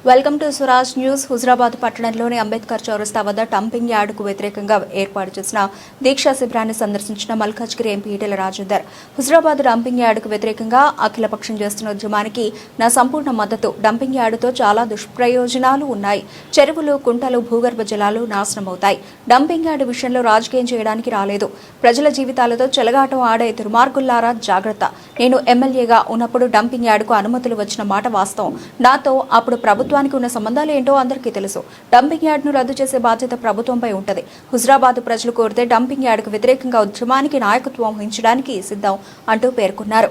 Welcome to Swaraj news. Huzurabad పట్టణంలోని అంబేద్కర్ చౌరస్తా వద్ద డంపింగ్ యార్డుకు వ్యతిరేకంగా ఏర్పాటు చేసిన దీక్షా శిబిరాన్ని సందర్శించిన మల్కాజ్గిరి ఎంపీ ఈటెల రాజేందర్. హుజరాబాద్ డంపింగ్ యార్డుకు వ్యతిరేకంగా అఖిలపక్షం చేస్తున్న ఉద్యమానికి నా సంపూర్ణ మద్దతు. డంపింగ్ యార్డుతో చాలా దుష్ప్రయోజనాలు ఉన్నాయి. చెరువులు, కుంటలు, భూగర్భ జలాలు నాశనమవుతాయి. డంపింగ్ యార్డు విషయంలో రాజకీయం చేయడానికి రాలేదు. ప్రజల జీవితాలతో చెలగాటం ఆడే దుర్మార్గుల్లారా జాగ్రత్త. నేను ఎమ్మెల్యేగా ఉన్నప్పుడు డంపింగ్ యార్డుకు అనుమతులు వచ్చిన మాట వాస్తవం. నాతో అప్పుడు ప్రభుత్వానికి ఉన్న సంబంధాలు ఏంటో అందరికీ తెలుసు. డంపింగ్ యార్డును రద్దు చేసే బాధ్యత ప్రభుత్వంపై ఉంటుంది. హుజరాబాద్ ప్రజలు కోరితే డంపింగ్ యార్డుకు వ్యతిరేకంగా ఉద్యమానికి నాయకత్వం వహించడానికి సిద్ధం అంటూ పేర్కొన్నారు.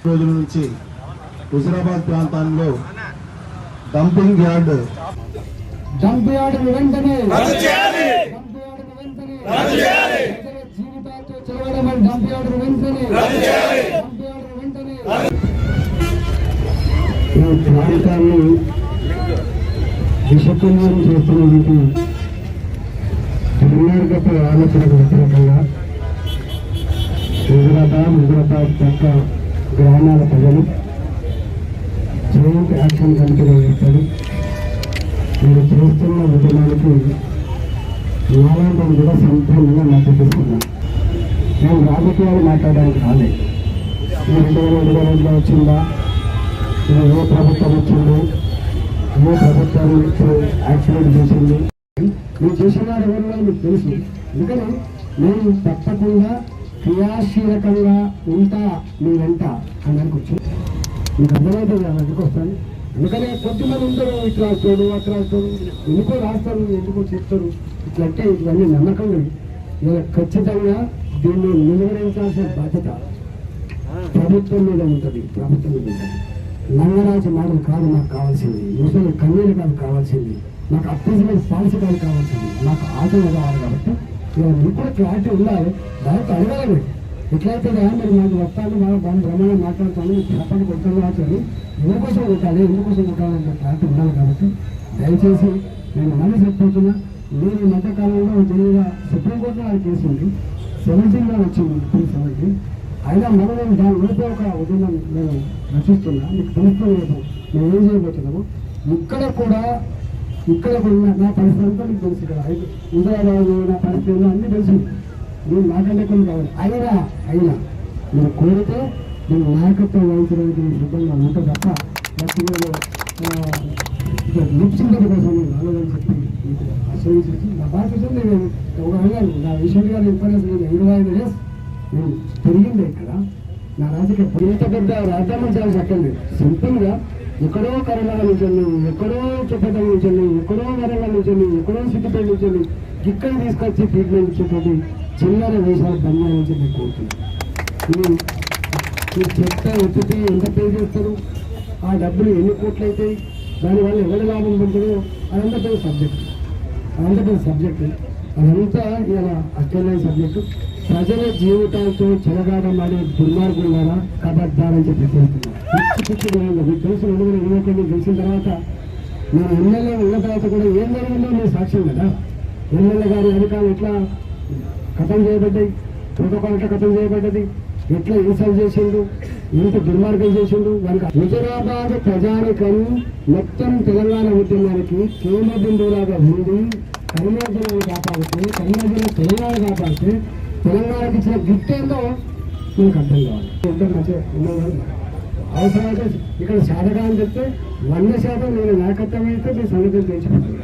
రోజుల నుంచి హుజరాబాద్ ప్రాంతంలో డంపింగ్ యార్డు వెంటనే జీవితాలతో చెలవడం డంప్ యార్డు వెంటనే ఈ ప్రాంతాన్ని విషపూర్ణం చేస్తున్నందుకు దుర్మార్గపు ఆలోచనకు వ్యతిరేకంగా హుజరాబాద్ పక్క గ్రామాల ప్రజలు జాయింట్ యాక్షన్ కమిటీలో ఏర్పడి మీరు చేస్తున్న ఉద్యమానికి నాలాంటి కూడా సంపూర్ణంగా మద్దతిస్తున్నాం. నేను రాజకీయాలు మాట్లాడడానికి రాలేదు. 2025లో వచ్చిందా, ఇది ఏ ప్రభుత్వం వచ్చింది, ఏ ప్రభుత్వం యాక్సిడెంట్ చేసింది, మీరు చేసిన ఎవరిలో మీకు తెలుసు. ఎందుకని నేను తప్పకుండా క్రియాశీలకంగా ఉంటా మీ వెంట అని అనుకోవచ్చు. మీకు అర్థమైతే అందుకు వస్తాను. అందుకనే కొద్దిమంది ఉంటారు, ఇట్లా రాస్తాడు అట్లా రాస్తాడు, ఎందుకో రాస్తారు, ఎందుకో చెప్తారు, ఇట్లా అంటే ఇవన్నీ నమ్మకం లేదు. ఖచ్చితంగా దీన్ని నిలువరించాల్సిన బాధ్యత ప్రభుత్వం మీద ఉంటుంది. లంగరాజు మాటలు కాదు నాకు కావాల్సింది, ముసలి కన్నీళ్ళు కాదు కావాల్సింది, నాకు అప్రిజిమెంట్ పాలసీ కాదు కావాల్సింది, నాకు ఆచరణ కావాలి. కాబట్టి ఇప్పుడు క్లారిటీ ఉండాలి. దాంతో అడగాలి ఎట్లయితే మీరు నాకు వస్తాను, బాగా బాగా బ్రహ్మాండం మాట్లాడుతాను, చెప్పండి కొట్టాలి అని ఎందుకోసం కొట్టాలి, ఎందుకోసం కొట్టాలన్న క్లారిటీ ఉండాలి. కాబట్టి దయచేసి నేను మళ్ళీ చెప్పుకుంటున్నా, నేను ఈ మధ్యకాలంలో జనరల్గా సుప్రీంకోర్టులో ఆ కేసు ఉంది, 17లో వచ్చింది 17. అయినా మనం దాని లోపే ఒక ఉద్యమం నేను రచిస్తున్నా. మీకు తెలుసుకోలేదు మేము ఏం చేయబోతున్నాము. ఇక్కడ కూడా నా పరిస్థితి అంతా మీకు తెలుసు. ఇక్కడ హుజరాబాద్ నా పరిస్థితి అన్నీ తెలుసు. నేను నాకంటే కొన్ని కావాలి. అయినా మీరు కోరితే నేను నాయకత్వం వహించడానికి సిద్ధంగా ఉంటే తప్ప లిప్సింగ్ కోసం నేను రాలేదని చెప్పి ఆశ్రయించి నా బాధ్యత నేను ఒక అడిగాను. నా విషయం గారు ఇన్ఫర్మేషన్ నేను 25 డేస్ నేను పెరిగింది ఇక్కడ. నా రాజకీయ ఇంత పెద్ద రాజ్యాంగం చేయాల్సి అక్కర్లేదు. సింపుల్గా ఎక్కడో కరీంనగర్ నుంచి, ఎక్కడో చుప్పటం నుంచి, ఎక్కడో వరంగల్ నుంచి, ఎక్కడో సిద్దిపేట నుంచి ఇక్కడ తీసుకొచ్చి ట్రీట్మెంట్ ఇచ్చేటప్పుడు చిల్లర వేషాలు బంద్ నుంచి నేను కోరుతున్నాను. ఈ చెత్త ఎత్తితే ఎంత పే చేస్తారు, ఆ డబ్బులు ఎన్ని కోట్లు అవుతాయి, దానివల్ల ఎవరి లాభం పొందుతుందో అదంతా పెద్ద సబ్జెక్టు. అదంతా ఇలా అక్కర్లేని సబ్జెక్టు. ప్రజల జీవితాలతో చెలగాటమాడే దుర్మార్గులారా కబడ్డారని చెప్పి తెలుస్తున్నారు. మీకు తెలుసు 2021 గెలిచిన తర్వాత నేను ఎమ్మెల్యే ఉన్న తర్వాత కూడా ఏం జరిగిందో మీరు సాక్ష్యం కదా. ఎమ్మెల్యే గారి అధికారులు ఎట్లా ఖతం చేయబడ్డాయి, ప్రోటోకాల్ ఎట్లా ఖతం చేయబడ్డది, ఎట్లా ఇన్సల్ట్ చేసిండు, ఎంత దుర్మార్గం చేసిండు. వారికి హుజరాబాద్ ప్రజానికం మొత్తం తెలంగాణ ఉద్యమానికి కేంద్ర బిందువులాగా ఉండి కరీంనగర్ కాపాడితే, కరీంనగర్ తెలంగాణ కాపాడితే తెలంగాణకి ఇచ్చిన గిఫ్ట్ ఏందో మీకు అర్థం కావాలి. మంచిగా అవసరమైతే ఇక్కడ శాతగా అని చెప్తే 100% నేను నాయకత్వం అయితే మీ సంగతి తెచ్చిపోతాను.